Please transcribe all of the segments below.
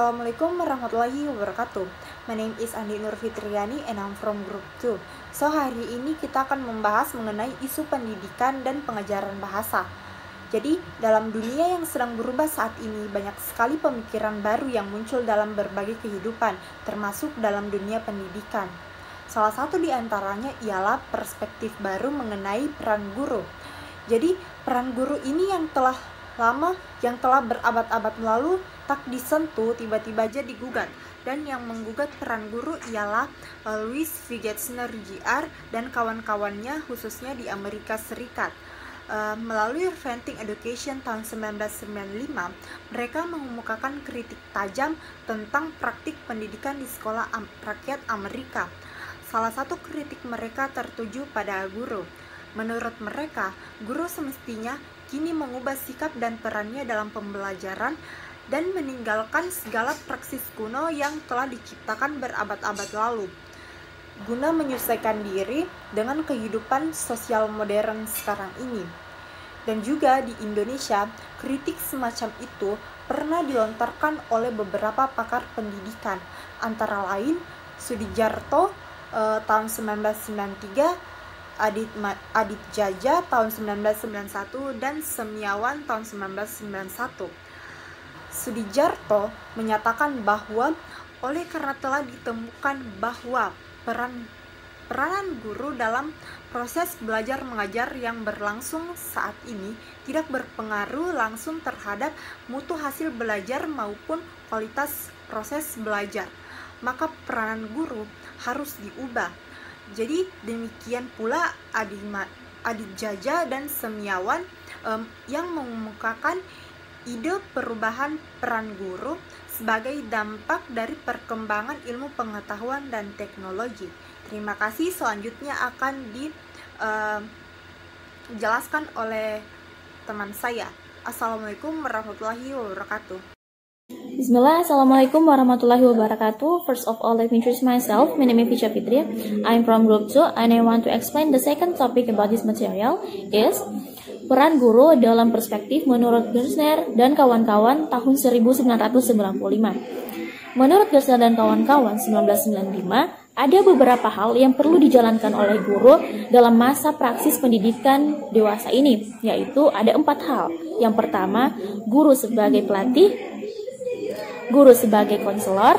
Assalamualaikum warahmatullahi wabarakatuh. My name is Andi Nur Fitriani and I'm from Group 2. So, hari ini kita akan membahas mengenai isu pendidikan dan pengajaran bahasa. Jadi, dalam dunia yang sedang berubah saat ini, banyak sekali pemikiran baru yang muncul dalam berbagai kehidupan, termasuk dalam dunia pendidikan. Salah satu di antaranya ialah perspektif baru mengenai peran guru. Jadi, peran guru ini yang telah berabad-abad lalu tak disentuh, tiba-tiba aja digugat. Dan yang menggugat peran guru ialah Louis Wigenzner Jr. dan kawan-kawannya, khususnya di Amerika Serikat. Melalui Reinventing Education tahun 1995, mereka mengemukakan kritik tajam tentang praktik pendidikan di sekolah rakyat Amerika. Salah satu kritik mereka tertuju pada guru. Menurut mereka, guru semestinya kini mengubah sikap dan perannya dalam pembelajaran dan meninggalkan segala praksis kuno yang telah diciptakan berabad-abad lalu, guna menyesuaikan diri dengan kehidupan sosial modern sekarang ini. Dan juga di Indonesia, kritik semacam itu pernah dilontarkan oleh beberapa pakar pendidikan, antara lain Sudijarto tahun 1993, Adit Jaja tahun 1991, dan Semiawan tahun 1991. Sudijarto menyatakan bahwa oleh karena telah ditemukan bahwa peranan guru dalam proses belajar mengajar yang berlangsung saat ini tidak berpengaruh langsung terhadap mutu hasil belajar maupun kualitas proses belajar, maka peranan guru harus diubah. Jadi demikian pula Adit Jaja dan Semiawan yang mengemukakan ide perubahan peran guru sebagai dampak dari perkembangan ilmu pengetahuan dan teknologi. Terima kasih. Selanjutnya akan dijelaskan oleh teman saya. Assalamualaikum warahmatullahi wabarakatuh. Bismillah, Assalamualaikum warahmatullahi wabarakatuh. First of all, let me introduce myself. My name is Ficha Fitria. I'm from Group 2 and I want to explain the second topic about this material is peran guru dalam perspektif menurut Wigenzner dan kawan-kawan tahun 1995. Menurut Wigenzner dan kawan-kawan 1995, ada beberapa hal yang perlu dijalankan oleh guru dalam masa praksis pendidikan dewasa ini, yaitu ada 4 hal. Yang pertama, guru sebagai pelatih, guru sebagai konselor,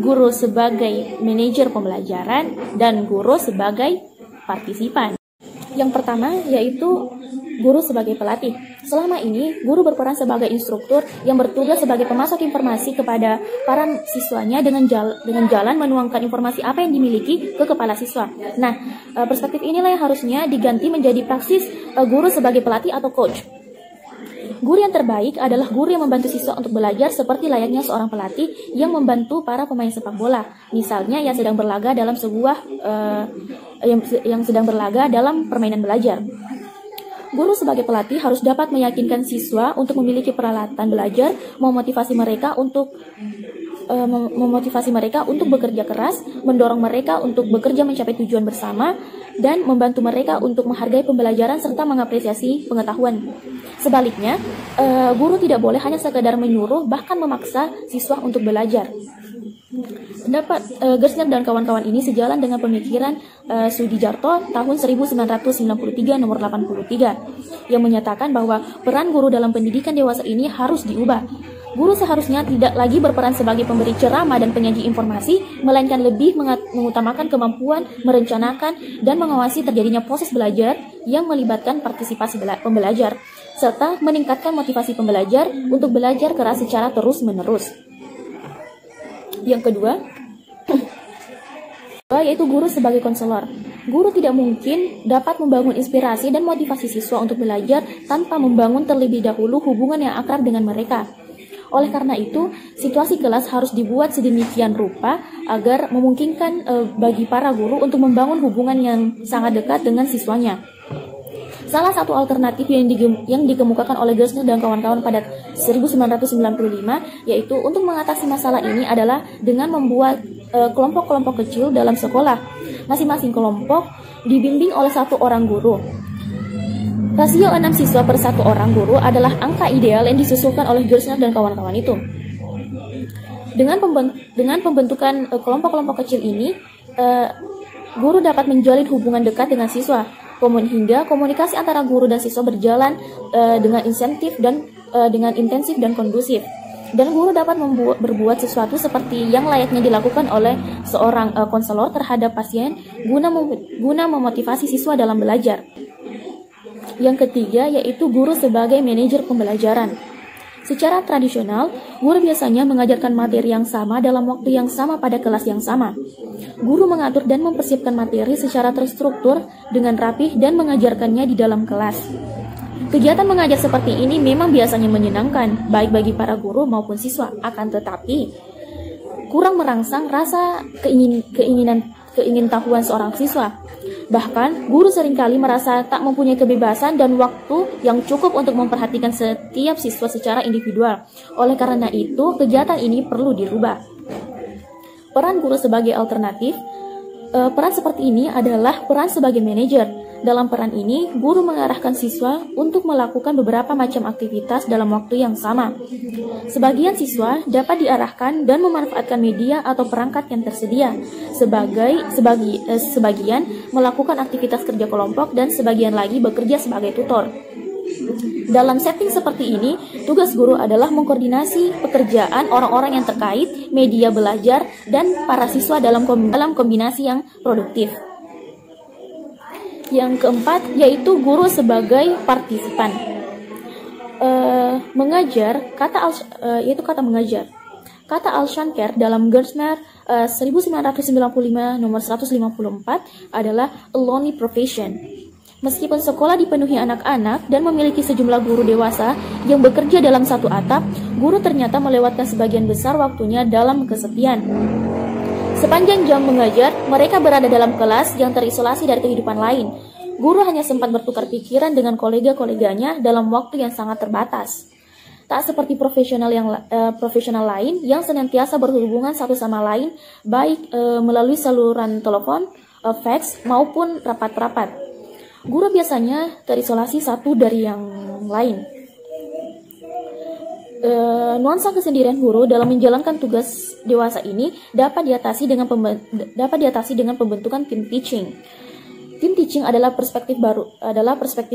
guru sebagai manajer pembelajaran, dan guru sebagai partisipan. Yang pertama yaitu guru sebagai pelatih. Selama ini, guru berperan sebagai instruktur yang bertugas sebagai pemasok informasi kepada para siswanya dengan jalan menuangkan informasi apa yang dimiliki ke kepala siswa. Nah, perspektif inilah yang harusnya diganti menjadi praksis guru sebagai pelatih atau coach. Guru yang terbaik adalah guru yang membantu siswa untuk belajar seperti layaknya seorang pelatih yang membantu para pemain sepak bola. Misalnya yang sedang berlaga dalam dalam permainan belajar. Guru sebagai pelatih harus dapat meyakinkan siswa untuk memiliki peralatan belajar, memotivasi mereka untuk bekerja keras, mendorong mereka untuk bekerja mencapai tujuan bersama, dan membantu mereka untuk menghargai pembelajaran serta mengapresiasi pengetahuan. Sebaliknya, guru tidak boleh hanya sekadar menyuruh, bahkan memaksa siswa untuk belajar. Pendapat Wigenzner dan kawan-kawan ini sejalan dengan pemikiran Sudijarto tahun 1993 nomor 83 yang menyatakan bahwa peran guru dalam pendidikan dewasa ini harus diubah. Guru seharusnya tidak lagi berperan sebagai pemberi ceramah dan penyaji informasi, melainkan lebih mengutamakan kemampuan merencanakan dan mengawasi terjadinya proses belajar yang melibatkan partisipasi pembelajar, serta meningkatkan motivasi pembelajar untuk belajar keras secara terus-menerus. Yang kedua, yaitu guru sebagai konselor. Guru tidak mungkin dapat membangun inspirasi dan motivasi siswa untuk belajar tanpa membangun terlebih dahulu hubungan yang akrab dengan mereka. Oleh karena itu, situasi kelas harus dibuat sedemikian rupa agar memungkinkan bagi para guru untuk membangun hubungan yang sangat dekat dengan siswanya. Salah satu alternatif yang dikemukakan oleh Wigenzner dan kawan-kawan pada 1995 yaitu untuk mengatasi masalah ini adalah dengan membuat kelompok-kelompok kecil dalam sekolah. Masing-masing kelompok dibimbing oleh 1 orang guru. Rasio 6 siswa per 1 orang guru adalah angka ideal yang disusulkan oleh Wigenzner dan kawan-kawan itu. Dengan pembentukan kelompok-kelompok kecil ini, guru dapat menjalin hubungan dekat dengan siswa, hingga komunikasi antara guru dan siswa berjalan dengan intensif dan kondusif. Dan guru dapat berbuat sesuatu seperti yang layaknya dilakukan oleh seorang konselor terhadap pasien guna memotivasi siswa dalam belajar. Yang ketiga yaitu guru sebagai manajer pembelajaran. Secara tradisional, guru biasanya mengajarkan materi yang sama dalam waktu yang sama pada kelas yang sama. Guru mengatur dan mempersiapkan materi secara terstruktur dengan rapih dan mengajarkannya di dalam kelas. Kegiatan mengajar seperti ini memang biasanya menyenangkan, baik bagi para guru maupun siswa. Akan tetapi, kurang merangsang rasa keingintahuan seorang siswa. Bahkan, guru seringkali merasa tak mempunyai kebebasan dan waktu yang cukup untuk memperhatikan setiap siswa secara individual. Oleh karena itu, kegiatan ini perlu dirubah. Peran guru sebagai alternatif. Peran seperti ini adalah peran sebagai manajer. Dalam peran ini, guru mengarahkan siswa untuk melakukan beberapa macam aktivitas dalam waktu yang sama. Sebagian siswa dapat diarahkan dan memanfaatkan media atau perangkat yang tersedia. Sebagian melakukan aktivitas kerja kelompok dan sebagian lagi bekerja sebagai tutor. Dalam setting seperti ini, tugas guru adalah mengkoordinasi pekerjaan orang-orang yang terkait, media belajar, dan para siswa dalam kombinasi yang produktif. Yang keempat, yaitu guru sebagai partisipan. Mengajar, kata mengajar. Kata Al-Shankar dalam Gersmer 1995 nomor 154 adalah a lonely profession. Meskipun sekolah dipenuhi anak-anak dan memiliki sejumlah guru dewasa yang bekerja dalam satu atap, guru ternyata melewatkan sebagian besar waktunya dalam kesepian. Sepanjang jam mengajar, mereka berada dalam kelas yang terisolasi dari kehidupan lain. Guru hanya sempat bertukar pikiran dengan kolega-koleganya dalam waktu yang sangat terbatas. Tak seperti profesional lain yang senantiasa berhubungan satu sama lain, baik melalui saluran telepon, fax, maupun rapat-rapat. Guru biasanya terisolasi satu dari yang lain. Nuansa kesendirian guru dalam menjalankan tugas dewasa ini dapat diatasi dengan pembentukan tim teaching. Tim teaching adalah perspektif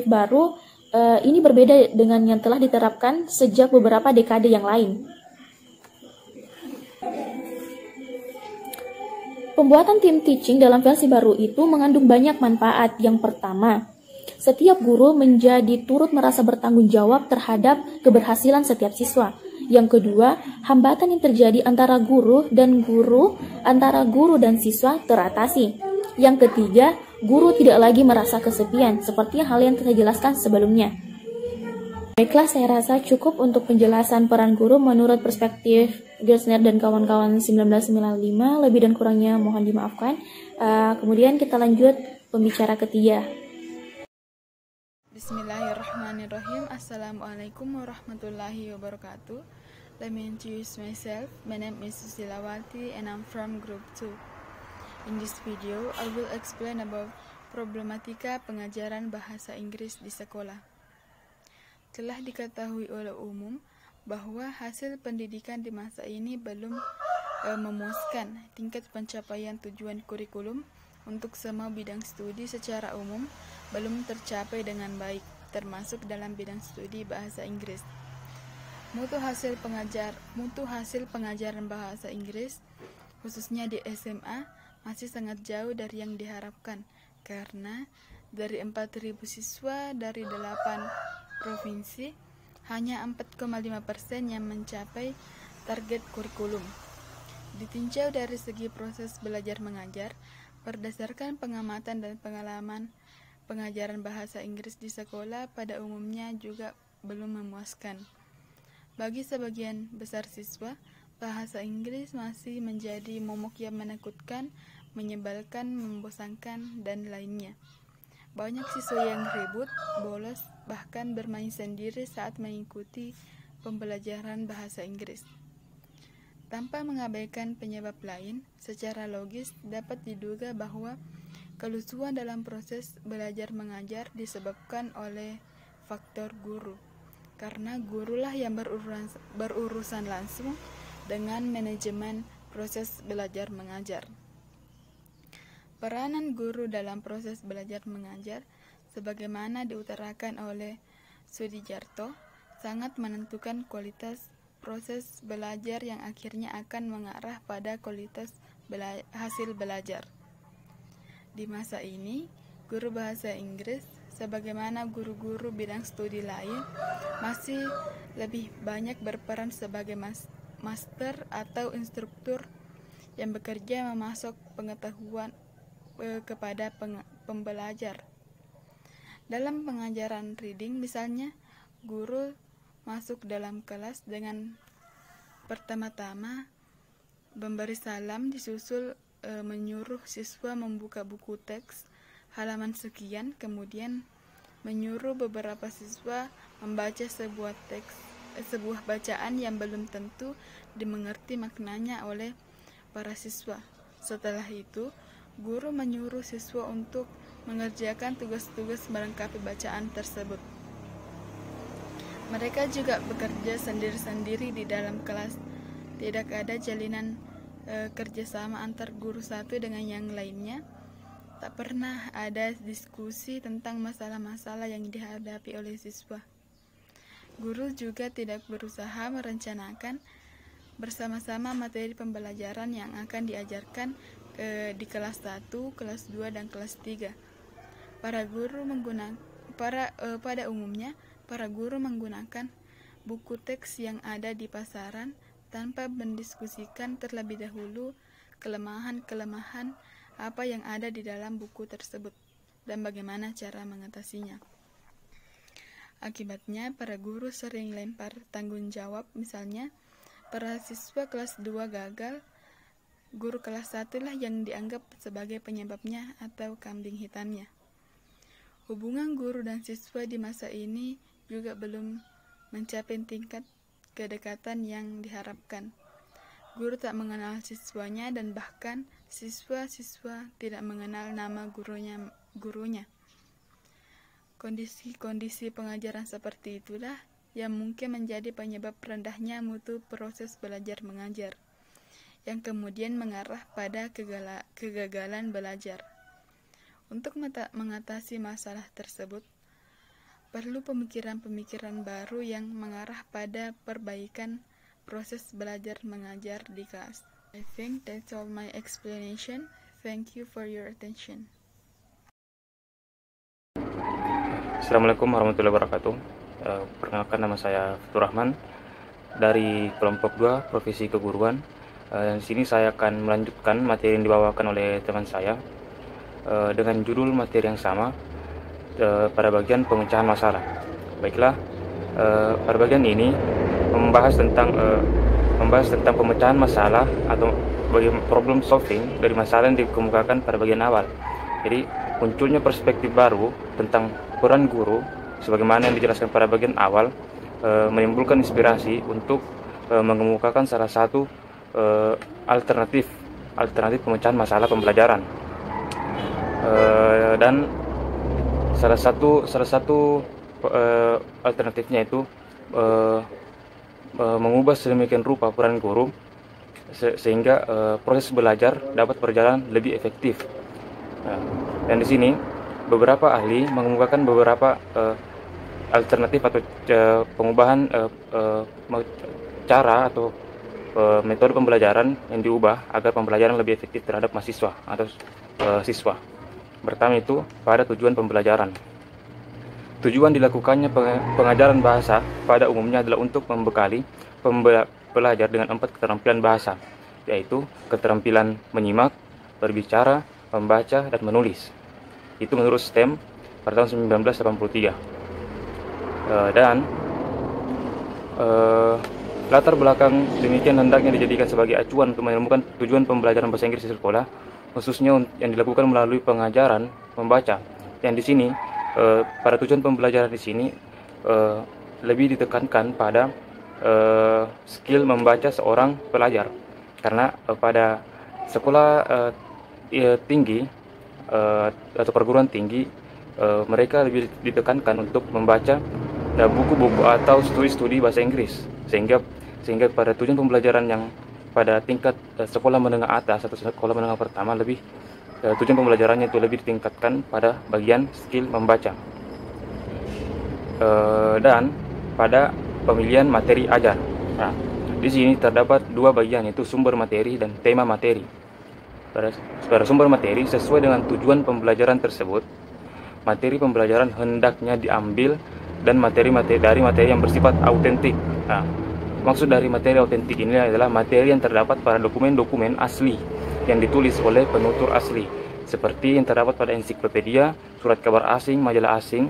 baru. Ini berbeda dengan yang telah diterapkan sejak beberapa dekade yang lain. Pembuatan tim teaching dalam versi baru itu mengandung banyak manfaat. Yang pertama, setiap guru menjadi turut merasa bertanggung jawab terhadap keberhasilan setiap siswa. Yang kedua, hambatan yang terjadi antara guru dan siswa teratasi. Yang ketiga, guru tidak lagi merasa kesepian, seperti hal yang kita jelaskan sebelumnya. Baiklah, saya rasa cukup untuk penjelasan peran guru menurut perspektif Gersner dan kawan-kawan 1995. Lebih dan kurangnya mohon dimaafkan. Kemudian kita lanjut pembicara ketiga. Bismillahirrahmanirrahim. Assalamualaikum warahmatullahi wabarakatuh. Let me introduce myself. My name is Susilawati and I'm from Group 2. In this video, I will explain about problematika pengajaran bahasa Inggris di sekolah. Telah diketahui oleh umum bahwa hasil pendidikan di masa ini belum memuaskan. Tingkat pencapaian tujuan kurikulum untuk semua bidang studi secara umum belum tercapai dengan baik, termasuk dalam bidang studi bahasa Inggris. Mutu hasil pengajaran bahasa Inggris, khususnya di SMA, masih sangat jauh dari yang diharapkan, karena dari 4.000 siswa dari 8 provinsi, hanya 4,5% yang mencapai target kurikulum. Ditinjau dari segi proses belajar mengajar, berdasarkan pengamatan dan pengalaman, pengajaran bahasa Inggris di sekolah pada umumnya juga belum memuaskan. Bagi sebagian besar siswa, bahasa Inggris masih menjadi momok yang menakutkan, menyebalkan, membosankan, dan lainnya. Banyak siswa yang ribut, bolos, bahkan bermain sendiri saat mengikuti pembelajaran bahasa Inggris. Tanpa mengabaikan penyebab lain, secara logis dapat diduga bahwa kelusuan dalam proses belajar mengajar disebabkan oleh faktor guru, karena gurulah yang berurusan langsung dengan manajemen proses belajar mengajar. Peranan guru dalam proses belajar mengajar, sebagaimana diutarakan oleh Sudijarto, sangat menentukan kualitas proses belajar yang akhirnya akan mengarah pada kualitas hasil belajar. Di masa ini, guru bahasa Inggris, sebagaimana guru-guru bidang studi lain, masih lebih banyak berperan sebagai master atau instruktur yang bekerja memasok pengetahuan kepada pembelajar. Dalam pengajaran reading misalnya, guru masuk dalam kelas dengan pertama-tama memberi salam, disusul menyuruh siswa membuka buku teks halaman sekian, kemudian menyuruh beberapa siswa membaca sebuah bacaan yang belum tentu dimengerti maknanya oleh para siswa. Setelah itu, guru menyuruh siswa untuk mengerjakan tugas-tugas melengkapi bacaan tersebut. Mereka juga bekerja sendiri-sendiri di dalam kelas. Tidak ada jalinan kerjasama antar guru satu dengan yang lainnya. Tak pernah ada diskusi tentang masalah-masalah yang dihadapi oleh siswa. Guru juga tidak berusaha merencanakan bersama-sama materi pembelajaran yang akan diajarkan di kelas 1, kelas 2, dan kelas 3. Pada umumnya, para guru menggunakan buku teks yang ada di pasaran tanpa mendiskusikan terlebih dahulu kelemahan-kelemahan apa yang ada di dalam buku tersebut dan bagaimana cara mengatasinya. Akibatnya, para guru sering lempar tanggung jawab, misalnya para siswa kelas 2 gagal, guru kelas 1 lah yang dianggap sebagai penyebabnya atau kambing hitamnya. Hubungan guru dan siswa di masa ini juga belum mencapai tingkat kedekatan yang diharapkan. Guru tak mengenal siswanya dan bahkan siswa-siswa tidak mengenal nama gurunya. Kondisi pengajaran seperti itulah yang mungkin menjadi penyebab rendahnya mutu proses belajar mengajar, yang kemudian mengarah pada kegagalan belajar. Untuk mengatasi masalah tersebut, perlu pemikiran-pemikiran baru yang mengarah pada perbaikan proses belajar mengajar di kelas. I think that's all my explanation. Thank you for your attention. Assalamualaikum warahmatullahi wabarakatuh. Perkenalkan, nama saya Fatur Rahman dari kelompok 2 Profesi Keguruan. Di sini saya akan melanjutkan materi yang dibawakan oleh teman saya dengan judul materi yang sama pada bagian pemecahan masalah. Baiklah, pada bagian ini membahas tentang pemecahan masalah atau bagian problem solving dari masalah yang dikemukakan pada bagian awal. Jadi munculnya perspektif baru tentang peran guru sebagaimana yang dijelaskan pada bagian awal menimbulkan inspirasi untuk mengemukakan salah satu alternatif pemecahan masalah pembelajaran. Dan salah satu alternatifnya itu mengubah sedemikian rupa peran guru sehingga proses belajar dapat berjalan lebih efektif. Dan di sini beberapa ahli mengemukakan beberapa alternatif atau pengubahan cara atau metode pembelajaran yang diubah agar pembelajaran lebih efektif terhadap mahasiswa atau siswa. Pertama itu pada tujuan pembelajaran. Tujuan dilakukannya pengajaran bahasa pada umumnya adalah untuk membekali pembelajar dengan 4 keterampilan bahasa, yaitu keterampilan menyimak, berbicara, membaca, dan menulis. Itu menurut STEM pada tahun 1983. Latar belakang demikian hendaknya dijadikan sebagai acuan untuk menemukan tujuan pembelajaran bahasa Inggris di sekolah, khususnya yang dilakukan melalui pengajaran membaca. Yang di sini pada tujuan pembelajaran di sini lebih ditekankan pada skill membaca seorang pelajar, karena pada sekolah tinggi atau perguruan tinggi mereka lebih ditekankan untuk membaca buku-buku atau studi-studi bahasa Inggris, sehingga sehingga pada tujuan pembelajaran yang pada tingkat sekolah menengah atas atau sekolah menengah pertama tujuan pembelajarannya itu lebih ditingkatkan pada bagian skill membaca. Dan pada pemilihan materi ajar. Nah, di sini terdapat dua bagian, yaitu sumber materi dan tema materi. Pada sumber materi, sesuai dengan tujuan pembelajaran tersebut, materi pembelajaran hendaknya diambil dan materi yang bersifat autentik. Nah, maksud dari materi autentik ini adalah materi yang terdapat pada dokumen-dokumen asli yang ditulis oleh penutur asli, seperti yang terdapat pada ensiklopedia, surat kabar asing, majalah asing,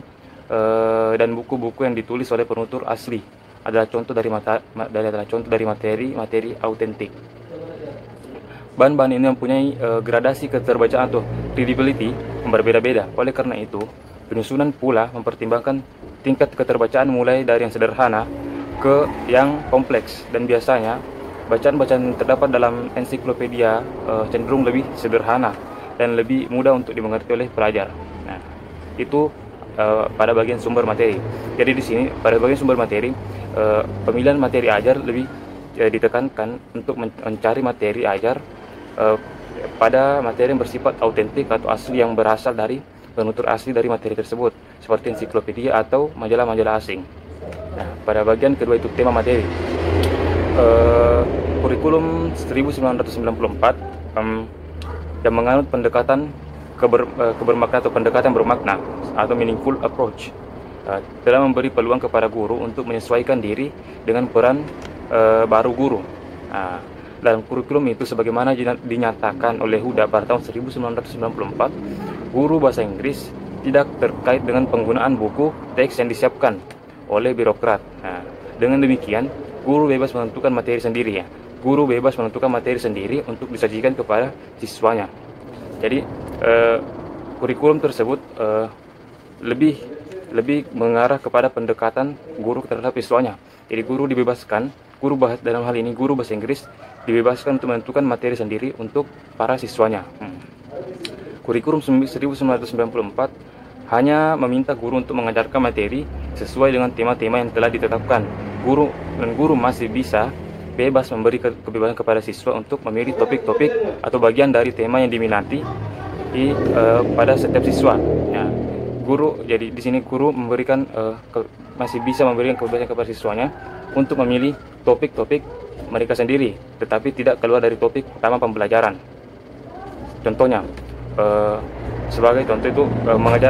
dan buku-buku yang ditulis oleh penutur asli adalah contoh dari materi autentik. Bahan-bahan ini mempunyai gradasi keterbacaan atau readability yang berbeda-beda. Oleh karena itu, penyusunan pula mempertimbangkan tingkat keterbacaan mulai dari yang sederhana ke yang kompleks, dan biasanya bacaan-bacaan yang terdapat dalam ensiklopedia cenderung lebih sederhana dan lebih mudah untuk dimengerti oleh pelajar. Nah, itu pada bagian sumber materi. Jadi di sini pada bagian sumber materi, pemilihan materi ajar lebih ditekankan untuk mencari materi ajar pada materi yang bersifat autentik atau asli yang berasal dari penutur asli dari materi tersebut, seperti ensiklopedia atau majalah-majalah asing. Nah, pada bagian kedua itu tema materi. Kurikulum 1994 yang menganut pendekatan kebermakna atau pendekatan bermakna atau meaningful approach telah memberi peluang kepada guru untuk menyesuaikan diri dengan peran baru guru. Dalam kurikulum itu, sebagaimana dinyatakan oleh Huda pada tahun 1994, guru bahasa Inggris tidak terkait dengan penggunaan buku teks yang disiapkan oleh birokrat. Dengan demikian, guru bebas menentukan materi sendiri, Guru bebas menentukan materi sendiri untuk disajikan kepada siswanya. Jadi kurikulum tersebut lebih mengarah kepada pendekatan guru terhadap siswanya. Jadi dalam hal ini guru bahasa Inggris dibebaskan untuk menentukan materi sendiri untuk para siswanya. Kurikulum 1994 hanya meminta guru untuk mengajarkan materi sesuai dengan tema-tema yang telah ditetapkan. Guru masih bisa bebas memberi kebebasan kepada siswa untuk memilih topik-topik atau bagian dari tema yang diminati pada setiap siswa. Jadi di sini guru masih bisa memberikan kebebasan kepada siswanya untuk memilih topik-topik mereka sendiri, tetapi tidak keluar dari topik utama pembelajaran. Contohnya, sebagai contoh itu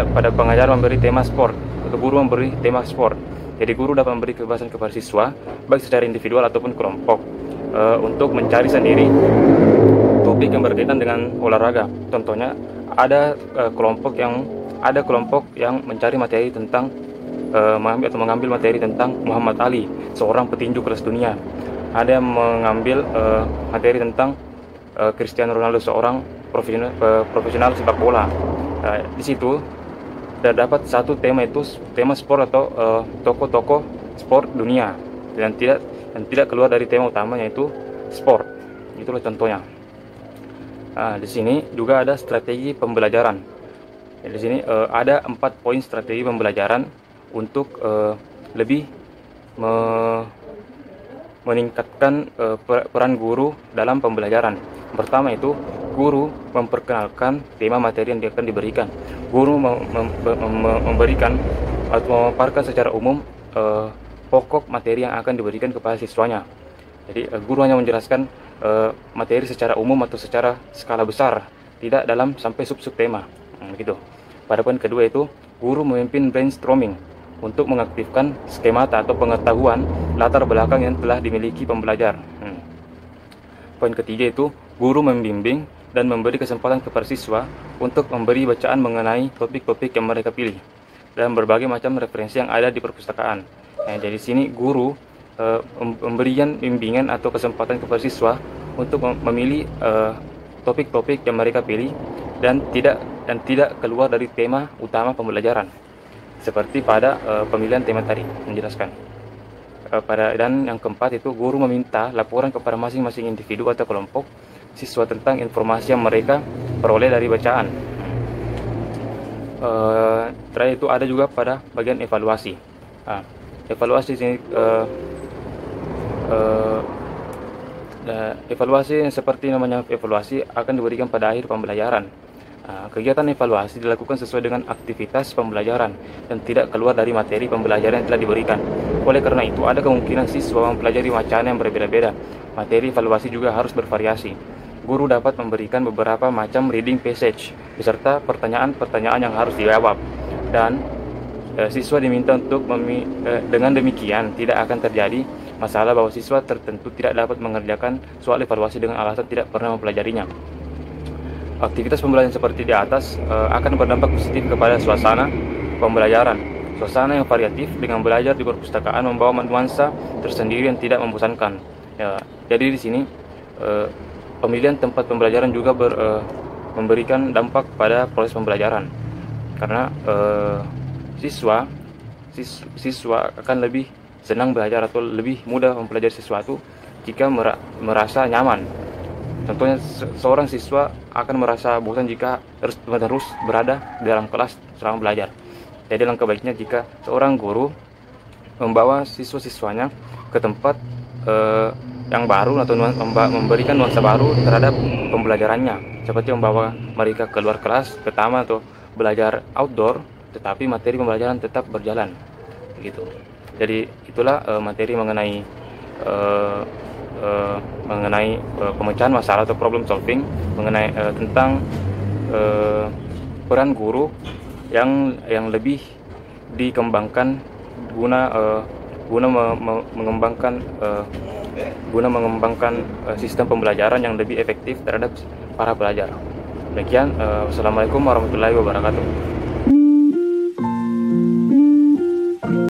pada pengajar memberi tema sport atau guru memberi tema sport. Jadi guru dapat memberi kebebasan kepada siswa baik secara individual ataupun kelompok untuk mencari sendiri topik yang berkaitan dengan olahraga. Contohnya ada kelompok yang mencari materi tentang mengambil materi tentang Muhammad Ali, seorang petinju kelas dunia. Ada yang mengambil materi tentang Cristiano Ronaldo, seorang profesional sepak bola. Di situ terdapat satu tema, itu tema sport atau tokoh-tokoh sport dunia, dan tidak keluar dari tema utama, yaitu sport. Itulah contohnya. Di sini juga ada strategi pembelajaran. Di sini ada 4 poin strategi pembelajaran untuk lebih meningkatkan peran guru dalam pembelajaran. Pertama itu, guru memperkenalkan tema materi yang akan diberikan. Guru memberikan atau memaparkan secara umum pokok materi yang akan diberikan kepada siswanya. Jadi guru hanya menjelaskan materi secara umum atau secara skala besar, tidak dalam sampai sub-sub tema. Begitu. Pada poin kedua itu, guru memimpin brainstorming untuk mengaktifkan skemata atau pengetahuan latar belakang yang telah dimiliki pembelajar. Poin ketiga itu, guru membimbing dan memberi kesempatan kepada siswa untuk memberi bacaan mengenai topik-topik yang mereka pilih dan berbagai macam referensi yang ada di perpustakaan. Jadi sini guru memberikan bimbingan atau kesempatan kepada siswa untuk memilih topik-topik yang mereka pilih dan tidak keluar dari tema utama pembelajaran, seperti pada pemilihan tema tadi menjelaskan. Dan yang keempat itu, guru meminta laporan kepada masing-masing individu atau kelompok siswa tentang informasi yang mereka peroleh dari bacaan. Terakhir itu ada juga pada bagian evaluasi. Evaluasi ini evaluasi seperti namanya evaluasi akan diberikan pada akhir pembelajaran. Kegiatan evaluasi dilakukan sesuai dengan aktivitas pembelajaran dan tidak keluar dari materi pembelajaran yang telah diberikan. Oleh karena itu, ada kemungkinan siswa mempelajari wacana yang berbeda-beda. Materi evaluasi juga harus bervariasi. Guru dapat memberikan beberapa macam reading passage beserta pertanyaan-pertanyaan yang harus dijawab, dan siswa diminta untuk dengan demikian tidak akan terjadi masalah bahwa siswa tertentu tidak dapat mengerjakan soal evaluasi dengan alasan tidak pernah mempelajarinya. Aktivitas pembelajaran seperti di atas akan berdampak positif kepada suasana pembelajaran. Suasana yang variatif dengan belajar di perpustakaan membawa nuansa tersendiri yang tidak membosankan. Jadi di sini pemilihan tempat pembelajaran juga memberikan dampak pada proses pembelajaran, karena siswa akan lebih senang belajar atau lebih mudah mempelajari sesuatu jika merasa nyaman. Contohnya, seorang siswa akan merasa bosan jika terus berada dalam kelas selama belajar. Jadi langkah baiknya jika seorang guru membawa siswa-siswanya ke tempat yang baru atau memberikan nuansa baru terhadap pembelajarannya, seperti membawa mereka keluar kelas ke taman atau belajar outdoor, tetapi materi pembelajaran tetap berjalan gitu. Jadi itulah materi mengenai pemecahan masalah atau problem solving, mengenai tentang peran guru yang lebih dikembangkan guna mengembangkan sistem pembelajaran yang lebih efektif terhadap para pelajar. Demikian, wassalamualaikum warahmatullahi wabarakatuh.